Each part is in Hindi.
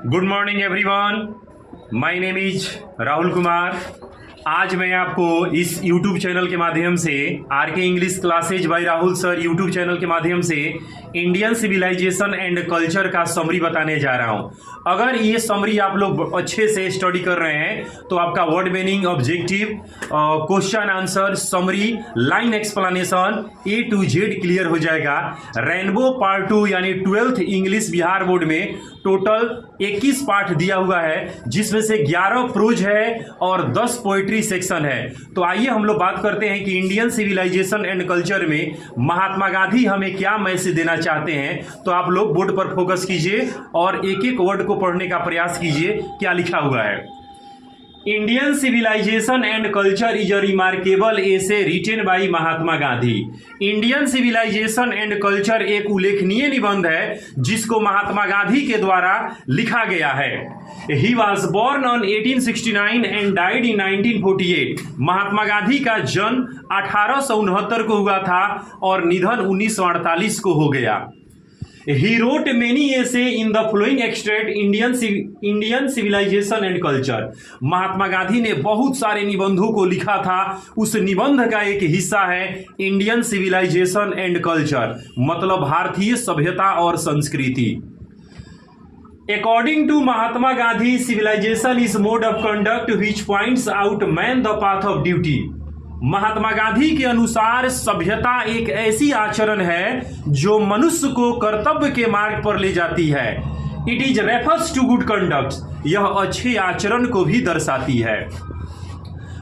Good morning everyone, my name is Rahul Kumar. आज मैं आपको इस YouTube चैनल के माध्यम से RK English classes by Rahul sir YouTube channel के माध्यम से इंडियन सिविलाइजेशन एंड कल्चर का समरी बताने जा रहा हूं। अगर ये समरी आप लोग अच्छे से स्टडी कर रहे हैं तो आपका word meaning, objective, question answer, summary, line explanation A to Z clear हो जाएगा। रेनबो पार्ट 2 यानी 12th इंग्लिश बिहार बोर्ड में टोटल 21 पाठ दिया हुआ है, जिसमें से 11 प्रोज है और 10 पोएट्री सेक्शन है। तो आइए हम लोग बात करते हैं कि इंडियन सिविलाइजेशन एंड कल्चर में महात्मा गांधी हमें क्या मैसेज देना चाहते हैं। तो आप लोग बोर्ड पर फोकस कीजिए और एक एक वर्ड को पढ़ने का प्रयास कीजिए क्या लिखा हुआ है। Indian civilisation and culture is a remarkable essay written by Mahatma Gandhi. Indian civilisation and culture एक उल्लेखनीय निबंध है जिसको महात्मा गांधी के द्वारा लिखा गया है। He was born on 1869 and died in 1948। Mahatma Gandhi का जन्म 1869 को हुआ था और निधन 1948 को हो गया। He wrote many essay in the following extract Indian civilization and culture। Mahatma Gandhi ने बहुत सारे निबंधों को लिखा था, उस निबंध का एक हिस्सा है इंडियन सिविलाइजेशन एंड कल्चर, मतलब भारतीय सभ्यता और संस्कृति। According to Mahatma Gandhi, civilization is mode of conduct which points out man the path of duty। Mahatma Gandhi के अनुसार सभ्यता एक ऐसी आचरण है जो मनुष्य को कर्तव्य के मार्ग पर ले जाती है। It is refers to good conduct, यह अच्छे आचरण को भी दर्शाती है।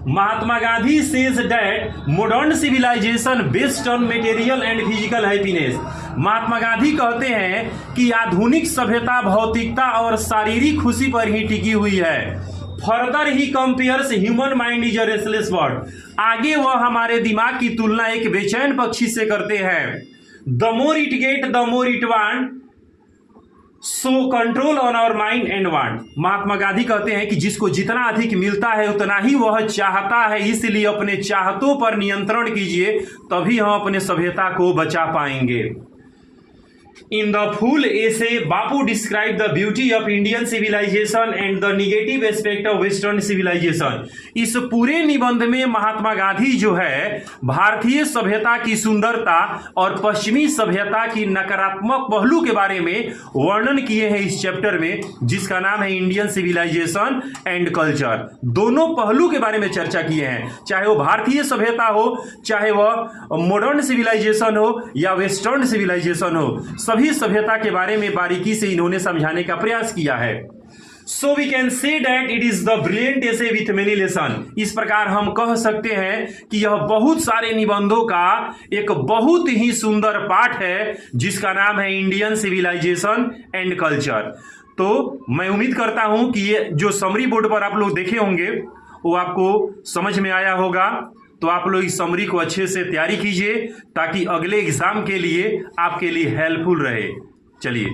Mahatma Gandhi says that modern civilisation based on material and physical happiness. Mahatma Gandhi कहते हैं कि आधुनिक सभ्यता भौतिकता और शारीरिक खुशी पर ही टिकी हुई है। Further he compares human mind is a restless bird. आगे वह हमारे दिमाग की तुलना एक बेचैन पक्षी से करते हैं। The more it get the more it want, so control on our mind and want. Mahatma Gandhi कहते हैं कि जिसको जितना अधिक मिलता है उतना ही वह चाहता है, इसलिए अपने चाहतों पर नियंत्रण कीजिए, तभी हम अपने सभ्यता को बचा पाएंगे। In the full essay, Bapu described the beauty of Indian civilization and the negative aspect of Western civilization। इस पूरे निबंध में महात्मा गांधी जो है भारतीय सभ्यता की सुंदरता और पश्चिमी सभ्यता की नकारात्मक पहलू के बारे में वर्णन किए हैं इस चैप्टर में, जिसका नाम है इंडियन सिविलाइजेशन एंड कल्चर। दोनों पहलू के बारे में चर्चा किए हैं, चाहे वो भारतीय सभ्यता हो, चाहे वह मॉडर्न सिविलाइजेशन हो या वेस्टर्न सिविलाइजेशन हो, सभी सभ्यता के बारे में बारीकी से इन्होंने समझाने का प्रयास किया है। So we can say that it is the brilliant essay with many lesson. इस प्रकार हम कह सकते हैं कि यह बहुत सारे निबंधों का एक बहुत ही सुंदर पाठ है जिसका नाम है इंडियन सिविलाइजेशन एंड कल्चर। तो मैं उम्मीद करता हूं कि ये जो समरी बोर्ड पर आप लोग देखे होंगे वो आपको समझ में आया होगा। तो आप लोग इस समरी को अच्छे से तैयारी कीजिए ताकि अगले एग्जाम के लिए आपके लिए हेल्पफुल रहे। चलिए।